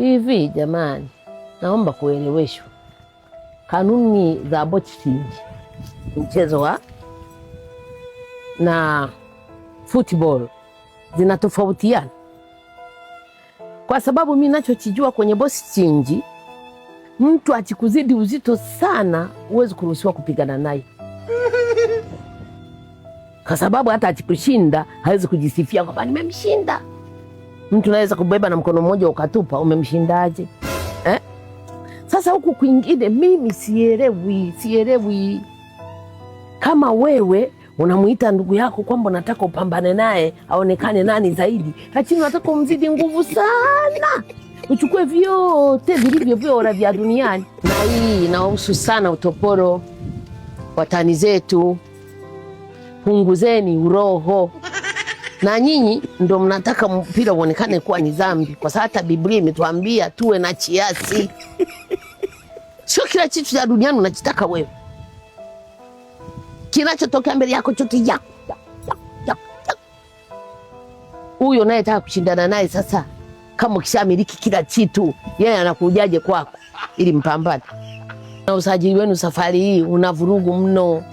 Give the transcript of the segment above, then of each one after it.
Hivi jamani, naomba kueleweshwa. Kanuni za boxing, mchezo wa na football zinatofautiana. Kwa sababu mimi ninachokijua kwenye boxing, mtu akikuzidi uzito sana huwezi kuruhusiwa kupigana naye. Kwa sababu hata akikushinda hawezi kujisifia kwamba nimemshinda. Mtu anaweza kubeba na mkono mmoja ukatupa, umemshindaje? Sasa huku kwingine mimi sielewi. Kama wewe unamuita ndugu yako kwamba unataka upambane naye aonekane nani zaidi, lakini unataka umzidi nguvu sana, uchukue vyote vilivyo bora vya duniani. Na hii inahusu sana utoporo. Watani zetu, punguzeni uroho. Na nyinyi ndo mnataka mpira uonekane kuwa ni dhambi, kwa sababu hata Biblia imetuambia tuwe na kiasi. Sio kila kitu cha duniani unachotaka wewe. Kinachotokea mbele yako chote ya. Huyo naye anataka kushindana naye sasa. Kama ukishamiliki kila kitu, yeye anakujaje kwako ili mpambane? Na usajili wenu safari hii una vurugu mno.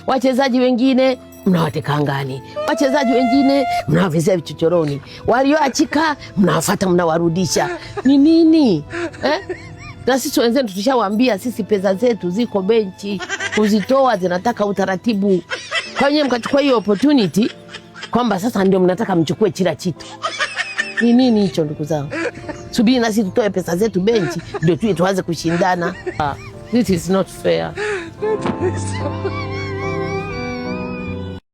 Wachezaji wengine mnawateka angani, wachezaji wengine mnawavizia vichochoroni, walioachika mnawafuata mnawarudisha. Ni nini? Na sisi wenzetu tushawaambia sisi pesa zetu ziko benchi, kuzitoa zinataka utaratibu. Kwa hiyo mkachukua hiyo opportunity kwamba sasa ndio mnataka mchukue kila kitu. Ni nini hicho ndugu zangu? Subiri na sisi tutoe pesa zetu benchi ndio tuanze kushindana. This is not fair.